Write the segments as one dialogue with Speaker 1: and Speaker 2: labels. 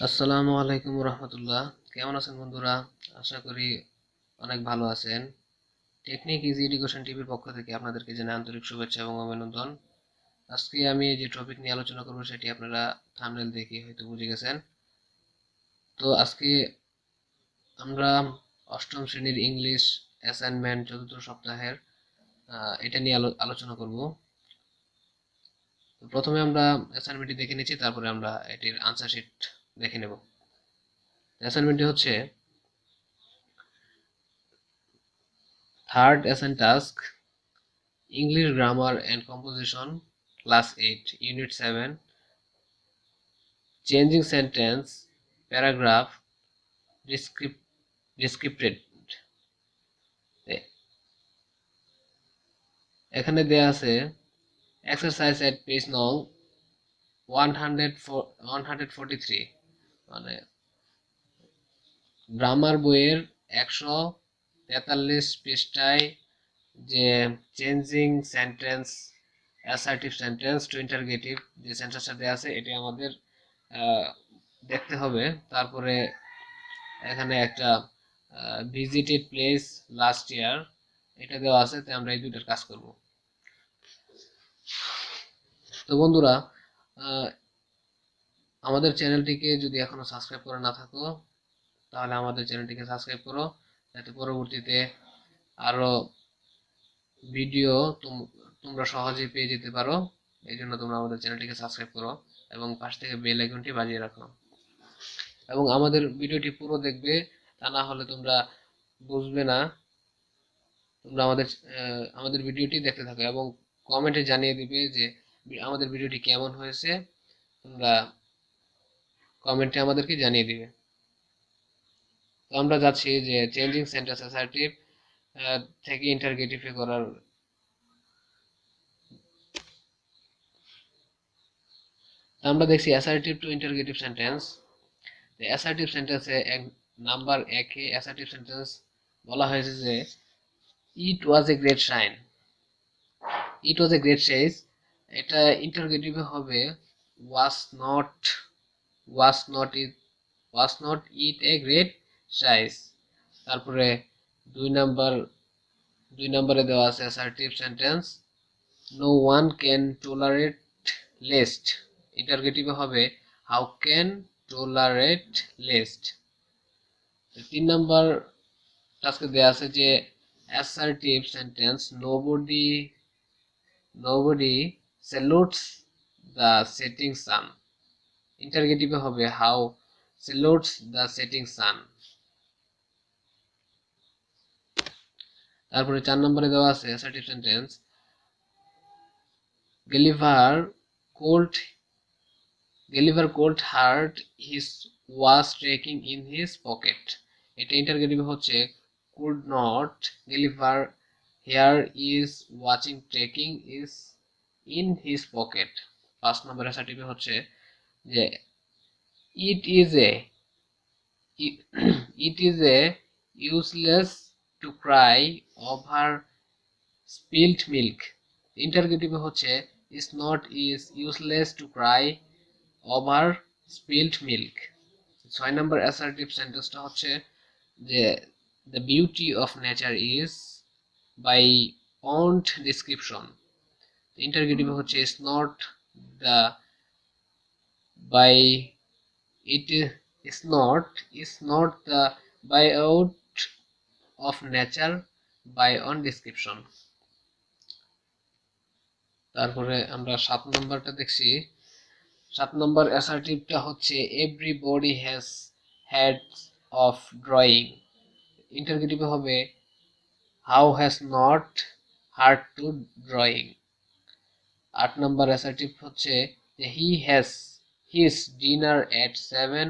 Speaker 1: আসসালামু আলাইকুম রহমতুল্লাহ। কেমন আছেন বন্ধুরা? আশা করি অনেক ভালো আছেন। টেকনিক ইজি এডুকেশন টিভির পক্ষ থেকে আপনাদেরকে জানাই আন্তরিক শুভেচ্ছা এবং অভিনন্দন। আজকে আমি যে টপিক নিয়ে আলোচনা করব সেটি আপনারা থাম্বনেল দেখে হয়তো বুঝে গেছেন। তো আজকে আমরা অষ্টম শ্রেণীর ইংলিশ অ্যাসাইনমেন্ট চতুর্থ সপ্তাহের এটা নিয়ে আলোচনা করব। তো প্রথমে আমরা অ্যাসাইনমেন্টটি দেখে নিচ্ছি, তারপরে আমরা এটির আনসার শিট দেখে নেব। অ্যাসাইনমেন্টটি হচ্ছে third assign task, English Grammar and Composition, Class 8, Unit 7, Changing Sentence, Paragraph, Descripted. এখানে দেয়া আছে এক্সারসাইজ এট পেজ নং 143, মানে গ্রামার বইয়ের 143 পৃষ্ঠায় যে changing sentence, assertive sentence to interrogative যে সেন্টেন্সটা দেওয়া আছে এটি আমাদের দেখতে হবে। তারপরে এখানে একটা ভিজিটেড প্লেস লাস্ট ইয়ার এটা দেওয়া আছে, তাই আমরা এই দুইটার কাজ করব। তো বন্ধুরা, আমাদের চ্যানেলটিকে যদি এখনো সাবস্ক্রাইব করে না থাকো তাহলে আমাদের চ্যানেলটিকে সাবস্ক্রাইব করো, যাতে পরবর্তীতে আরো ভিডিও তোমরা সহজেই পেয়ে যেতে পারো। এই জন্য তোমরা আমাদের চ্যানেলটিকে সাবস্ক্রাইব করো এবং পাশ থেকে বেল আইকনটি বাজিয়ে রাখো এবং আমাদের ভিডিওটি পুরো দেখবে, তা না হলে তোমরা বুঝবে না। তোমরা আমাদের ভিডিওটি দেখতে থাকো এবং কমেন্টে জানিয়ে দিবে যে আমাদের ভিডিওটি কেমন হয়েছে। তোমরা কমেন্টে আমাদেরকে জানিয়ে দিবে। তো আমরা যাচ্ছি যে চেঞ্জিং সেন্টেন্স অ্যাসার্টিভ থেকে ইন্টারগেটিভে করার। আমরা দেখছি assertive to interrogative sentence. Assertive সেন্টেন্সে নাম্বার 1-এ অ্যাসার্টিভ সেন্টেন্স বলা হয়েছে যে it was a great shine. It was a great size, এটা ইন্টারগেটিভে হবে was not, it, was not it a great size. তারপরে দুই নাম্বার দুই নম্বরে দেওয়া আছে assertive sentence no one can tolerate lest, ইন্টারগেটিভে হবে how can tolerate lest. 3 number টাস্কে দেওয়া আছে যে assertive sentence nobody salutes the setting sun, ইন্টারগেটিভে হবে how salutes the setting sun। তারপরে 4 নম্বরে দেওয়া আছে assertive sentence Gulliver cold hurt his was trekking in his pocket, এটা ইন্টারগেটিভে হচ্ছে could not Gulliver here is watching trekking is in his pocket. 5 নম্বর অ্যাসার্টিভে হচ্ছে যে it is a it is a useless to cry over spilt milk, ইন্টারগেটিভে হচ্ছে is not is useless to cry over spilt milk। 6 number assertive সেন্টেন্সটা হচ্ছে যে the beauty of nature is by own description, ইন্টারগেটিভে হচ্ছে is not the by it is not the buyout of nature by on description। তারপরে আমরা 7 নম্বরটা দেখছি। 7 নম্বর অ্যাসার্টিভটা হচ্ছে everybody has heads of drawing, ইন্টারগেটিভে হবে how has not hard to drawing. 8 নম্বর অ্যাসার্টিভ হচ্ছে যে he has his dinner at 7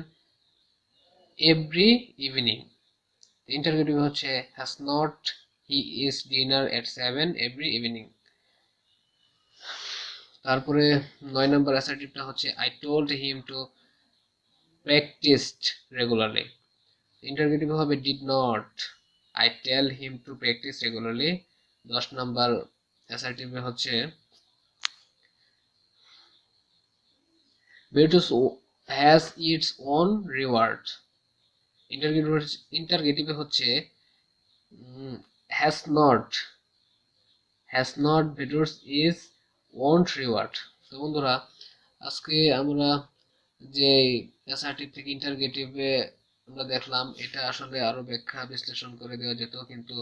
Speaker 1: every evening, interrogative হচ্ছে has not he is dinner at 7 every evening. তারপরে 9 নম্বর অ্যাসার্টিভটা হচ্ছে I told him to practised regularly, interrogative হবে did not I tell him to practise regularly. 10 নম্বর অ্যাসার্টিভে হচ্ছে has its own reward. ইন্টারগেটিভে হচ্ছে হ্যাজ নট, ভেটরস ইজ ওন্ট রিওয়ার্ড। তো বন্ধুরা, আজকে আমরা যে অ্যাসার্টিভ থেকে ইন্টারগেটিভে আমরা দেখলাম, এটা আসলে আরো ব্যাখ্যা বিশ্লেষণ করে দেওয়া যেত, কিন্তু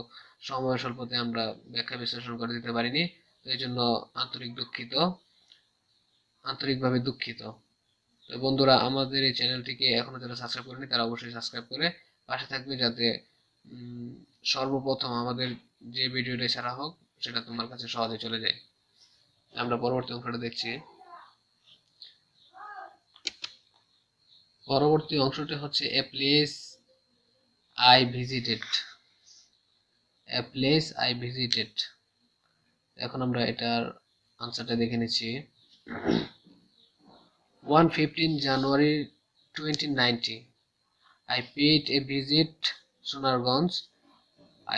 Speaker 1: সময় স্বল্পতে আমরা ব্যাখ্যা বিশ্লেষণ করে দিতে পারিনি। তো এই জন্য আন্তরিকভাবে দুঃখিত। তো বন্ধুরা, আমাদের এই চ্যানেলটিকে এখনো যারা সাবস্ক্রাইব করেনি তারা অবশ্যই সাবস্ক্রাইব করে পাশে থাকবে, যাতে সর্বপ্রথম আমাদের যে ভিডিওটা ছাড়া হোক সেটা তোমার কাছে সহজে চলে যায়। আমরা পরবর্তী অংশটা দেখছি। পরবর্তী অংশটি হচ্ছে a place I visited. A place I visited. এখন আমরা এটার আনসারটা দেখে নিচ্ছি। 15 January 2090, I paid a visit Sunarganj.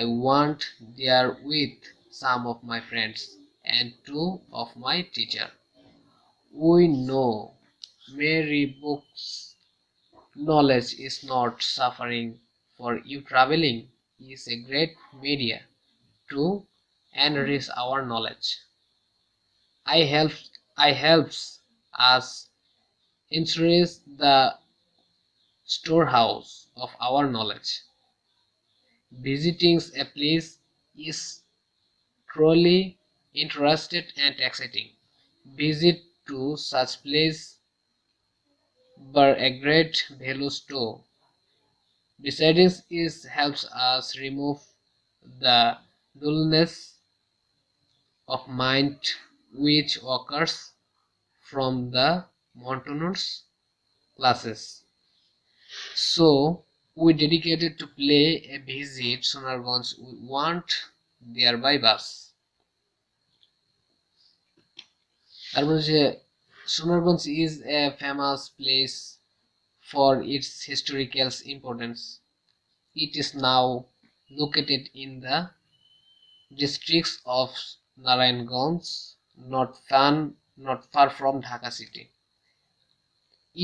Speaker 1: I went there with some of my friends and two of my teacher. We know Mary books knowledge is not suffering for you. Traveling is a great media to enrich our knowledge. I helps us enrich the storehouse of our knowledge. Visiting a place is truly interesting and exciting. Visit to such place bear a great value too. Besides, it helps us remove the dullness of mind which occurs from the monotonous classes. So, we dedicated to play a visit Sunarganj. We want thereby bus. Sunarganj is a famous place for its historical importance. It is now located in the districts of Narayanganj, not far from Dhaka city.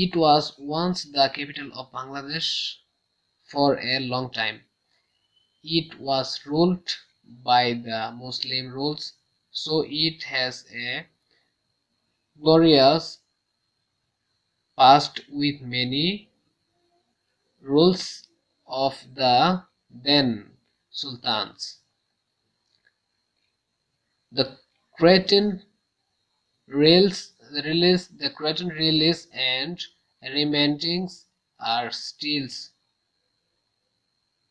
Speaker 1: It was once the capital of Bangladesh for a long time. It was ruled by the Muslim rules, so it has a glorious past with many rules of the then sultans. The Cretan relics and remains are still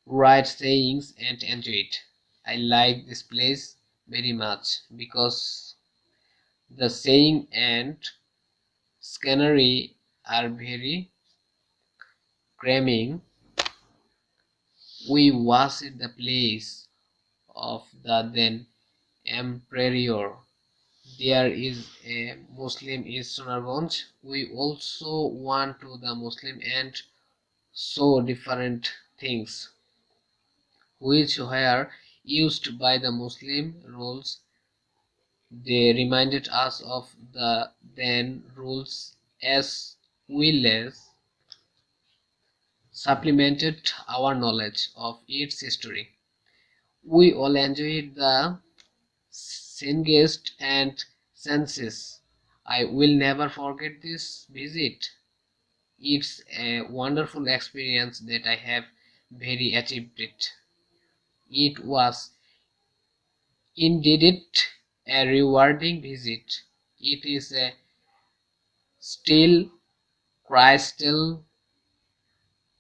Speaker 1: write sayings and enjoy it. I like this place very much because the saying and scenery are very cramming. We visit the place of the then emperor. There is a Muslim is Sunarganj. We also went to the Muslim and saw different things which were used by the Muslim rules. They reminded us of the then rules as well as supplemented our knowledge of its history. We all enjoyed the Sengest and senses. I will never forget this visit. It's a wonderful experience that I have very achieved it. It was indeed a rewarding visit. It is a still crystal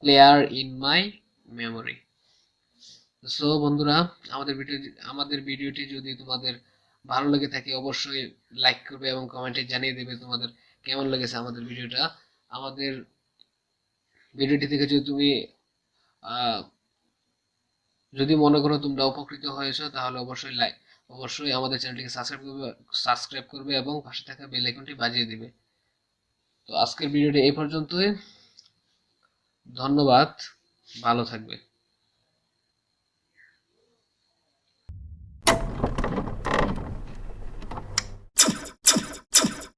Speaker 1: clear in my memory. So বন্ধুরা, আমাদের ভিডিওটি যদি তোমাদের ভালো লেগে থাকে অবশ্যই like করবে এবং কমেন্টে জানিয়ে দেবে তোমাদের কেমন লেগেছে আমাদের ভিডিওটা। আমাদের ভিডিওটি থেকে যদি মনে করো তোমরা উপকৃত হয়েছো, তাহলে অবশ্যই আমাদের চ্যানেলটিকে সাবস্ক্রাইব করবে এবং পাশে থাকা বেল আইকনটি বাজিয়ে দিবে। তো আজকের ভিডিওটি এই পর্যন্তই। ধন্যবাদ, ভালো থাকবে।